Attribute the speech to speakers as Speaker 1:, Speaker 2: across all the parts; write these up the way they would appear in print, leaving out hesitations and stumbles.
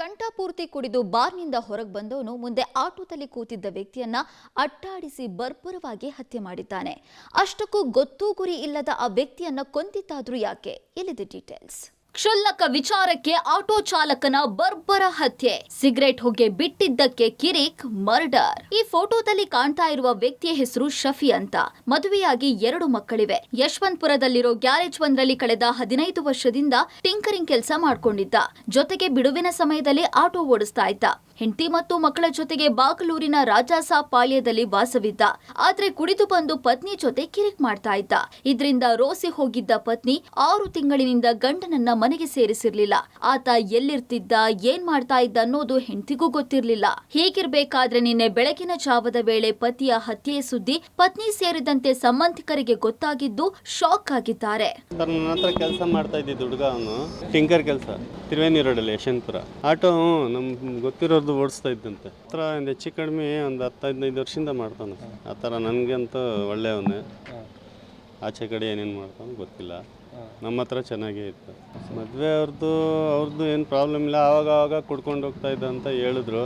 Speaker 1: ಕಂಠಪೂರ್ತಿ ಕುಡಿದು ಬಾರ್ನಿಂದ ಹೊರಗೆ ಬಂದವನು ಮುಂದೆ ಆಟೋದಲ್ಲಿ ಕೂತಿದ್ದ ವ್ಯಕ್ತಿಯನ್ನ ಅಟ್ಟಾಡಿಸಿ ಬರ್ಬರವಾಗಿ ಹತ್ಯೆ ಮಾಡಿದ್ದಾನೆ. ಅಷ್ಟಕ್ಕೂ ಗೊತ್ತೂ ಗುರಿ ಇಲ್ಲದ ಆ ವ್ಯಕ್ತಿಯನ್ನ ಕೊಂದಿದ್ದಾದ್ರೂ ಯಾಕೆ? ಇಲ್ಲಿದೆ ಡೀಟೇಲ್ಸ್. ಕ್ಷುಲ್ಲಕ ವಿಚಾರಕ್ಕೆ ಆಟೋ ಚಾಲಕನ ಬರ್ಬರ ಹತ್ಯೆ. ಸಿಗರೇಟ್ ಹೊಗೆ ಬಿಟ್ಟಿದ್ದಕ್ಕೆ ಕಿರಿಕ್, ಮರ್ಡರ್. ಈ ಫೋಟೋದಲ್ಲಿ ಕಾಣ್ತಾ ಇರುವ ವ್ಯಕ್ತಿಯ ಹೆಸರು ಶಫಿ ಅಂತ. ಮದುವೆಯಾಗಿ 2 ಮಕ್ಕಳಿವೆ. ಯಶವಂತಪುರದಲ್ಲಿರೋ ಗ್ಯಾರೇಜ್ ಒಂದರಲ್ಲಿ ಕಳೆದ 15 ವರ್ಷದಿಂದ ಟಿಂಕರಿಂಗ್ ಕೆಲಸ ಮಾಡ್ಕೊಂಡಿದ್ದ. ಜೊತೆಗೆ ಬಿಡುವಿನ ಸಮಯದಲ್ಲಿ ಆಟೋ ಓಡಿಸ್ತಾ ಇದ್ದ. ಹೆಂಡತಿ ಮತ್ತು ಮಕ್ಕಳ ಜೊತೆಗೆ ಬಾಗಲೂರಿನ ರಾಜಾಸಾಬ್ ಪಾಳ್ಯದಲ್ಲಿ ವಾಸವಿದ್ದ. ಆದ್ರೆ ಕುಡಿದು ಬಂದು ಪತ್ನಿ ಜೊತೆ ಕಿರಿಕ್ ಮಾಡ್ತಾ ಇದ್ದ. ಇದರಿಂದ ರೋಸಿ ಹೋಗಿದ್ದ ಪತ್ನಿ 6 ತಿಂಗಳಿನಿಂದ ಗಂಡನನ್ನ ಮನೆಗೆ ಸೇರಿಸಿರ್ಲಿಲ್ಲ. ಆತ ಎಲ್ಲಿರ್ತಿದ್ದ, ಏನ್ ಮಾಡ್ತಾ ಇದ್ದ ಅನ್ನೋದು ಹೆಂಡತಿಗೂ ಗೊತ್ತಿರ್ಲಿಲ್ಲ. ಹೀಗಿರ್ಬೇಕಾದ್ರೆ ನಿನ್ನೆ ಬೆಳಗಿನ ಜಾವದ ವೇಳೆ ಪತಿಯ ಹತ್ಯೆಯ ಸುದ್ದಿ ಪತ್ನಿ ಸೇರಿದಂತೆ ಸಂಬಂಧಿಕರಿಗೆ ಗೊತ್ತಾಗಿದ್ದು ಶಾಕ್ ಆಗಿದ್ದಾರೆ.
Speaker 2: ನನ್ನ ಹತ್ರ ಕೆಲಸ ಮಾಡ್ತಾ ಇದ್ದಿದ್ದು ಹುಡುಗ, ಅವನು ಟಿಂಕರ್ ಕೆಲಸ, ತ್ರಿವೇಣಿ ರೋಡಲ್ಲಿ ಯಶವಂತಪುರ. ಆಟೋ ನಮ್ಗೆ ಗೊತ್ತಿರೋದು ಓಡಿಸ್ತಾ ಇದ್ದಂತೆ. ಹತ್ರ ಒಂದು ಹೆಚ್ಚು ಕಡಿಮೆ ಒಂದು 10-15 ವರ್ಷದಿಂದ ಮಾಡ್ತಾನೆ. ಆ ಥರ ನನಗಂತೂ ಒಳ್ಳೆಯವನೇ. ಆಚೆ ಕಡೆ ಏನೇನು ಮಾಡ್ತಾನೆ ಗೊತ್ತಿಲ್ಲ. ನಮ್ಮ ಹತ್ರ ಚೆನ್ನಾಗೇ ಇತ್ತು. ಮದುವೆ ಅವ್ರದ್ದು ಏನು ಪ್ರಾಬ್ಲಮ್ ಇಲ್ಲ. ಆವಾಗ ಕುಡ್ಕೊಂಡು ಹೋಗ್ತಾ ಇದ್ದ ಅಂತ ಹೇಳಿದ್ರು.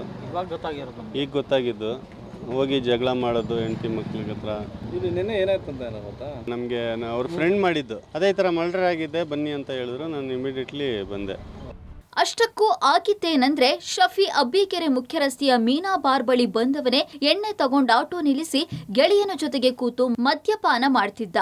Speaker 2: ಈಗ ಗೊತ್ತಾಗಿದ್ದು. ಹೋಗಿ ಜಗಳ ಮಾಡೋದು ಹೆಂಡತಿ ಮಕ್ಳಿಗೆ ಹತ್ರ.
Speaker 3: ಇದು ನಿನ್ನೆ ಏನಾಯ್ತು ಅಂತ ಗೊತ್ತಾ?
Speaker 2: ನಮಗೆ ಅವ್ರ ಫ್ರೆಂಡ್ ಮಾಡಿದ್ದು. ಅದೇ ಥರ ಮರ್ಡರ್ ಆಗಿದೆ ಬನ್ನಿ ಅಂತ ಹೇಳಿದ್ರು. ನಾನು ಇಮಿಡಿಯೇಟ್ಲಿ ಬಂದೆ.
Speaker 1: ಅಷ್ಟಕ್ಕೂ ಆಗಿದ್ದೇನೆಂದ್ರೆ, ಶಫಿ ಅಬ್ಬಿಕೆರೆ ಮುಖ್ಯ ರಸ್ತೆಯ ಮೀನಾ ಬಾರ್ ಬಳಿ ಬಂದವನೇ ಎಣ್ಣೆ ತಗೊಂಡು ಆಟೋ ನಿಲ್ಲಿಸಿ ಗೆಳೆಯನ ಜೊತೆಗೆ ಕೂತು ಮದ್ಯಪಾನ ಮಾಡ್ತಿದ್ದ.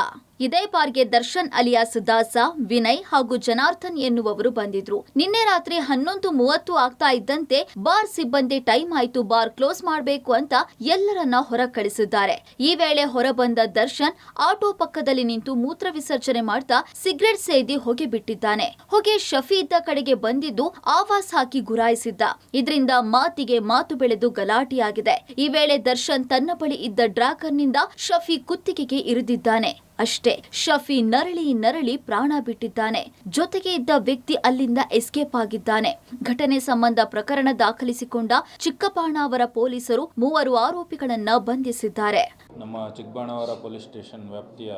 Speaker 1: ಇದೇ ಬಾರ್ಗೆ ದರ್ಶನ್ ಅಲಿಯಾಸ್ ದಾಸ, ವಿನಯ್ ಹಾಗೂ ಜನಾರ್ದನ್ ಎನ್ನುವವರು ಬಂದಿದ್ರು. ನಿನ್ನೆ ರಾತ್ರಿ 11:30 ಆಗ್ತಾ ಇದ್ದಂತೆ ಬಾರ್ ಸಿಬ್ಬಂದಿ ಟೈಮ್ ಆಯ್ತು, ಬಾರ್ ಕ್ಲೋಸ್ ಮಾಡಬೇಕು ಅಂತ ಎಲ್ಲರನ್ನ ಹೊರ ಕಳಿಸಿದ್ದಾರೆ. ಈ ವೇಳೆ ಹೊರಬಂದ ದರ್ಶನ್ ಆಟೋ ಪಕ್ಕದಲ್ಲಿ ನಿಂತು ಮೂತ್ರ ವಿಸರ್ಜನೆ ಮಾಡ್ತಾ ಸಿಗರೆಟ್ ಸೇದಿ ಹೊಗೆ ಬಿಟ್ಟಿದ್ದಾನೆ. ಹೊಗೆ ಶಫಿ ಇದ್ದ ಕಡೆಗೆ ಬಂದಿದ್ದು ಆವಾಸ್ ಹಾಕಿ ಗುರಾಯಿಸಿದ್ದ. ಇದರಿಂದ ಮಾತಿಗೆ ಮಾತು ಬೆಳೆದು ಗಲಾಟೆಯಾಗಿದೆ. ಈ ವೇಳೆ ದರ್ಶನ್ ತನ್ನ ಬಳಿ ಇದ್ದ ಡ್ರಾಗನ್ ನಿಂದ ಶಫಿ ಕುತ್ತಿಗೆಗೆ ಇರಿದಿದ್ದಾನೆ. ಅಷ್ಟೇ, ಶಫಿ ನರಳಿ ಪ್ರಾಣ ಬಿಟ್ಟಿದ್ದಾನೆ. ಜೊತೆಗೆ ಇದ್ದ ವ್ಯಕ್ತಿ ಅಲ್ಲಿಂದ ಎಸ್ಕೇಪ್ ಆಗಿದ್ದಾನೆ. ಘಟನೆ ಸಂಬಂಧ ಪ್ರಕರಣ ದಾಖಲಿಸಿಕೊಂಡ ಚಿಕ್ಕಬಾಣಾವರ ಪೊಲೀಸರು 3 ಆರೋಪಿಗಳನ್ನ ಬಂಧಿಸಿದ್ದಾರೆ.
Speaker 4: ನಮ್ಮ ಚಿಕ್ಕಬಾಣಾವರ ಪೊಲೀಸ್ ಸ್ಟೇಷನ್ ವ್ಯಾಪ್ತಿಯ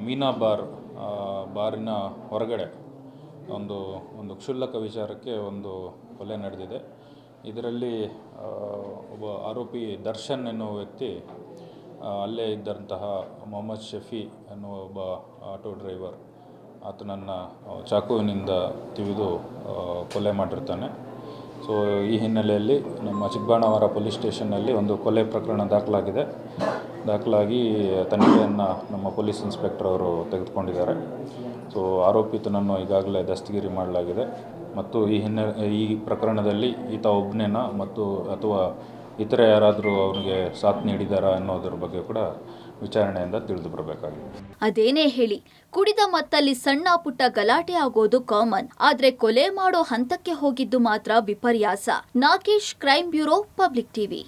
Speaker 4: ಮೀನಾ ಬಾರಿನ ಹೊರಗಡೆ ಒಂದು ಕ್ಷುಲ್ಲಕ ವಿಚಾರಕ್ಕೆ ಒಂದು ಕೊಲೆ ನಡೆದಿದೆ. ಇದರಲ್ಲಿ ಒಬ್ಬ ಆರೋಪಿ ದರ್ಶನ್ ಎನ್ನುವ ವ್ಯಕ್ತಿ ಅಲ್ಲೇ ಇದ್ದಂತಹ ಮೊಹಮ್ಮದ್ ಶಫಿ ಎನ್ನುವ ಒಬ್ಬ ಆಟೋ ಡ್ರೈವರ್ ಆತನನ್ನು ಚಾಕುವಿನಿಂದ ತಿವಿದು ಕೊಲೆ ಮಾಡಿರ್ತಾನೆ. ಸೊ ಈ ಹಿನ್ನೆಲೆಯಲ್ಲಿ ನಮ್ಮ ಚಿಕ್ಕಬಾಣಾವರ ಪೊಲೀಸ್ ಸ್ಟೇಷನ್ನಲ್ಲಿ ಒಂದು ಕೊಲೆ ಪ್ರಕರಣ ದಾಖಲಾಗಿ ತನಿಖೆಯನ್ನು ನಮ್ಮ ಪೊಲೀಸ್ ಇನ್ಸ್ಪೆಕ್ಟರ್ ಅವರು ತೆಗೆದುಕೊಂಡಿದ್ದಾರೆ. ಸೊ ಆರೋಪಿತನನ್ನು ಈಗಾಗಲೇ ದಸ್ತಗಿರಿ ಮಾಡಲಾಗಿದೆ ಮತ್ತು ಈ ಪ್ರಕರಣದಲ್ಲಿ ಈತ ಒಬ್ಬನೇನಾ ಮತ್ತು ಅಥವಾ ಇತರೆ ಯಾರಾದರೂ ಅವನಿಗೆ ಸಾಥ್ ನೀಡಿದಾರಾ ಅನ್ನೋದ್ರ ಬಗ್ಗೆ ಕೂಡ ವಿಚಾರಣೆಯಿಂದ ತಿಳಿದು ಬರಬೇಕಾಗಿದೆ.
Speaker 1: ಅದೇನೇ ಹೇಳಿ, ಕುಡಿದ ಮತ್ತಲ್ಲಿ ಸಣ್ಣ ಪುಟ್ಟ ಗಲಾಟೆ ಆಗೋದು ಕಾಮನ್. ಆದ್ರೆ ಕೊಲೆ ಮಾಡೋ ಹಂತಕ್ಕೆ ಹೋಗಿದ್ದು ಮಾತ್ರ ವಿಪರ್ಯಾಸ. Nagesh, crime bureau, public TV.